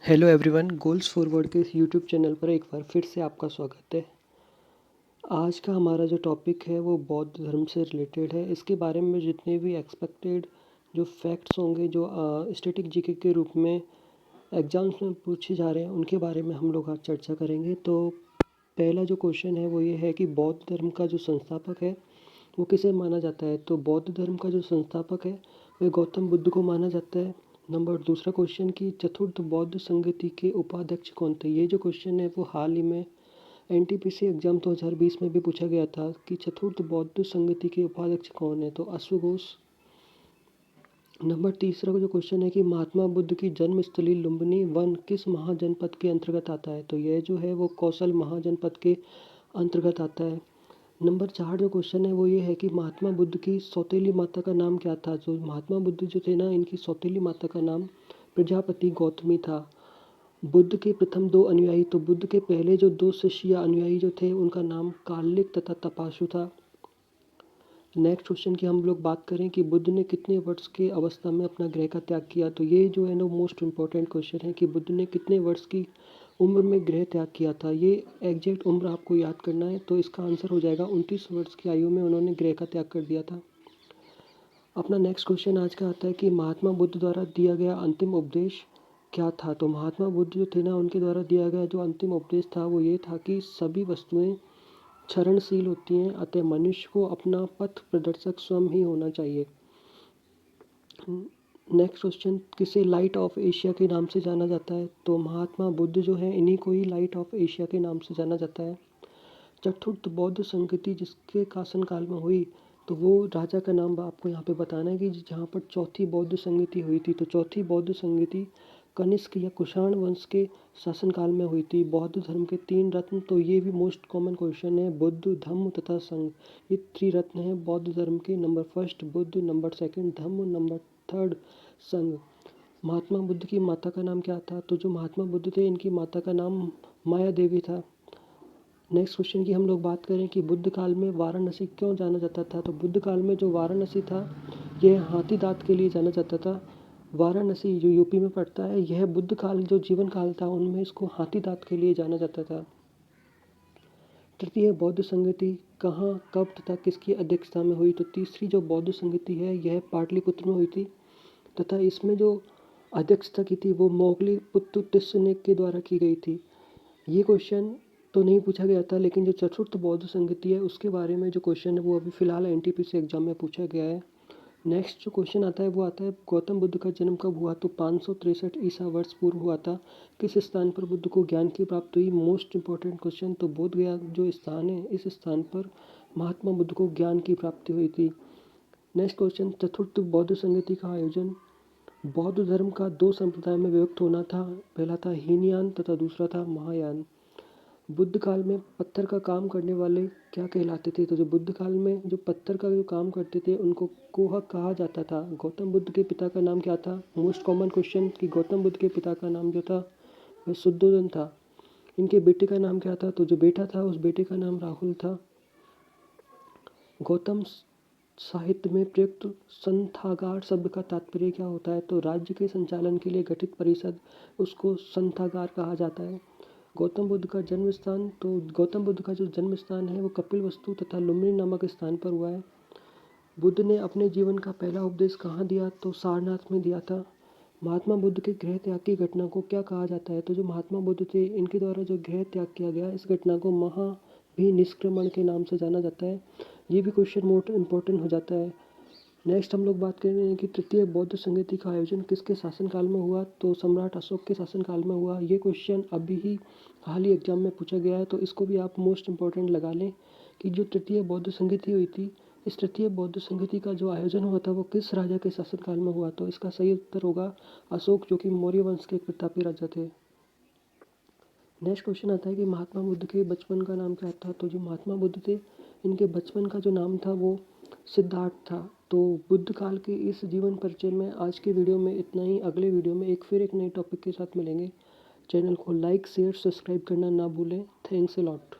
Hello everyone, goals forward के इस YouTube channel पर एक बार फिर से आपका स्वागत है। आज का हमारा जो टॉपिक है वो बौद्ध धर्म से रिलेटेड है। इसके बारे में जितने भी एक्सपेक्टेड जो फैक्ट्स होंगे जो स्टैटिक जीके के रूप में एग्जाम्स में पूछे जा रहे हैं उनके बारे में हम लोग आज चर्चा करेंगे। तो पहला जो क्वेश्चन है वो ये है कि बौद्ध धर्म का जो संस्थापक है वो किसे माना जाता है। तो बौद्ध धर्म का जो संस्थापक है वह गौतम बुद्ध को माना जाता है। दूसरा क्वेश्चन कि चतुर्थ बौद्ध संगति के उपाध्यक्ष कौन थे। ये जो क्वेश्चन है वो हाल ही में एनटीपीसी एग्जाम 2020 में भी पूछा गया था कि चतुर्थ बौद्ध संगति के उपाध्यक्ष कौन है, तो अश्वघोष। तीसरा जो क्वेश्चन है कि महात्मा बुद्ध की जन्मस्थली लुम्बिनी वन किस महाजनपद के अंतर्गत आता है। तो यह जो है वो कौशल महाजनपद के अंतर्गत आता है। 4 जो क्वेश्चन है वो ये है कि महात्मा बुद्ध की सौतेली माता का नाम क्या था। जो महात्मा बुद्ध जो थे ना, इनकी सौतेली माता का नाम प्रजापति गौतमी था। बुद्ध के प्रथम 2 अनुयायी, तो बुद्ध के पहले जो 2 शिष्य या अनुयायी जो थे उनका नाम कालिक तथा तपासु था। नेक्स्ट क्वेश्चन की हम लोग बात करें कि बुद्ध ने कितने वर्ष की अवस्था में अपना गृह का त्याग किया। तो ये जो है ना मोस्ट इम्पॉर्टेंट क्वेश्चन है कि बुद्ध ने कितने वर्ष की उम्र में गृह त्याग किया था। ये एग्जैक्ट उम्र आपको याद करना है, तो इसका आंसर हो जाएगा 29 वर्ष की आयु में उन्होंने गृह का त्याग कर दिया था। अपना नेक्स्ट क्वेश्चन आज का आता है कि महात्मा बुद्ध द्वारा दिया गया अंतिम उपदेश क्या था। तो महात्मा बुद्ध जो थे ना, उनके द्वारा दिया गया जो अंतिम उपदेश था वो ये था कि सभी वस्तुएं क्षरणशील होती हैं, अतः मनुष्य को अपना पथ प्रदर्शक स्वयं ही होना चाहिए। नेक्स्ट क्वेश्चन, किसे लाइट ऑफ एशिया के नाम से जाना जाता है। तो महात्मा बुद्ध जो है इन्हीं को ही लाइट ऑफ एशिया के नाम से जाना जाता है। चतुर्थ बौद्ध संगति जिसके शासनकाल में हुई, तो वो राजा का नाम आपको यहाँ पे बताना है कि जहाँ पर चौथी बौद्ध संगति हुई थी। तो चौथी बौद्ध संगति कनिष्क या कुषाण वंश के शासनकाल में हुई थी। बौद्ध धर्म के 3 रत्न, तो ये भी मोस्ट कॉमन क्वेश्चन है, बुद्ध धम्म तथा संघ। ये 3 रत्न हैं बौद्ध धर्म के। नंबर 1 बुद्ध, नंबर 2 धम्म, नंबर 3 संघ। महात्मा बुद्ध की माता का नाम क्या था। तो जो महात्मा बुद्ध थे इनकी माता का नाम माया देवी था। नेक्स्ट क्वेश्चन की हम लोग बात करें कि बुद्ध काल में वाराणसी क्यों जाना जाता था। तो बुद्ध काल में जो वाराणसी था यह हाथी दांत के लिए जाना जाता था। वाराणसी जो यूपी में पड़ता है, यह बुद्ध काल जो जीवन काल था उनमें इसको हाथी दांत के लिए जाना जाता था। तृतीय बौद्ध संगति कहाँ, कब तथा किसकी अध्यक्षता में हुई। तो तीसरी जो बौद्ध संगति है यह पाटलिपुत्र में हुई थी तथा इसमें जो अध्यक्षता की थी वो मोगली पुत्तु तिस्सनेक के द्वारा की गई थी। ये क्वेश्चन तो नहीं पूछा गया था, लेकिन जो चतुर्थ बौद्ध संगति है उसके बारे में जो क्वेश्चन है वो अभी फिलहाल एनटीपीसी एग्जाम में पूछा गया है। नेक्स्ट जो क्वेश्चन आता है वो आता है गौतम बुद्ध का जन्म कब हुआ। तो 563 ईसा वर्ष पूर्व हुआ था। किस स्थान पर बुद्ध को ज्ञान की प्राप्ति हुई। मोस्ट इंपॉर्टेंट क्वेश्चन, तो बोध गया जो स्थान है इस स्थान पर महात्मा बुद्ध को ज्ञान की प्राप्ति हुई थी। नेक्स्ट क्वेश्चन, चतुर्थ बौद्ध संगति का आयोजन। बौद्ध धर्म का 2 संप्रदाय में विभक्त होना था, पहला था हीनयान तथा दूसरा था महायान। बुद्ध काल में पत्थर का काम करने वाले क्या कहलाते थे। तो जो बुद्ध काल में जो पत्थर का जो काम करते थे उनको कोहक कहा जाता था। गौतम बुद्ध के पिता का नाम क्या था। मोस्ट कॉमन क्वेश्चन कि गौतम बुद्ध के पिता का नाम जो था वह शुद्धोधन था। इनके बेटे का नाम क्या था। तो जो बेटा था उस बेटे का नाम राहुल था। गौतम साहित्य में प्रयुक्त संथागार शब्द का तात्पर्य क्या होता है। तो राज्य के संचालन के लिए गठित परिषद, उसको संथागार कहा जाता है। गौतम बुद्ध का जन्म स्थान, तो गौतम बुद्ध का जो जन्म स्थान है वो कपिलवस्तु तथा लुम्बिनी नामक स्थान पर हुआ है। बुद्ध ने अपने जीवन का पहला उपदेश कहाँ दिया। तो सारनाथ में दिया था। महात्मा बुद्ध के गृह त्याग की घटना को क्या कहा जाता है। तो जो महात्मा बुद्ध थे इनके द्वारा जो गृह त्याग किया गया इस घटना को महाभिनिष्क्रमण के नाम से जाना जाता है। ये भी क्वेश्चन मोस्ट इम्पोर्टेंट हो जाता है। नेक्स्ट हम लोग बात कर रहे हैं कि तृतीय बौद्ध संगति का आयोजन किसके शासनकाल में हुआ। तो सम्राट अशोक के शासनकाल में हुआ। ये क्वेश्चन अभी ही हाल ही एग्जाम में पूछा गया है, तो इसको भी आप मोस्ट इम्पोर्टेंट लगा लें कि जो तृतीय बौद्ध संगति हुई थी, इस तृतीय बौद्ध संगति का जो आयोजन हुआ था वो किस राजा के शासनकाल में हुआ। तो इसका सही उत्तर होगा अशोक, जो कि मौर्य वंश के एक प्रतापी राजा थे। नेक्स्ट क्वेश्चन आता है कि महात्मा बुद्ध के बचपन का नाम क्या था। तो जो महात्मा बुद्ध थे इनके बचपन का जो नाम था वो सिद्धार्थ था। तो बुद्ध काल के इस जीवन परिचय में आज के वीडियो में इतना ही। अगले वीडियो में एक नए टॉपिक के साथ मिलेंगे। चैनल को लाइक शेयर सब्सक्राइब करना ना भूलें। Thanks a lot.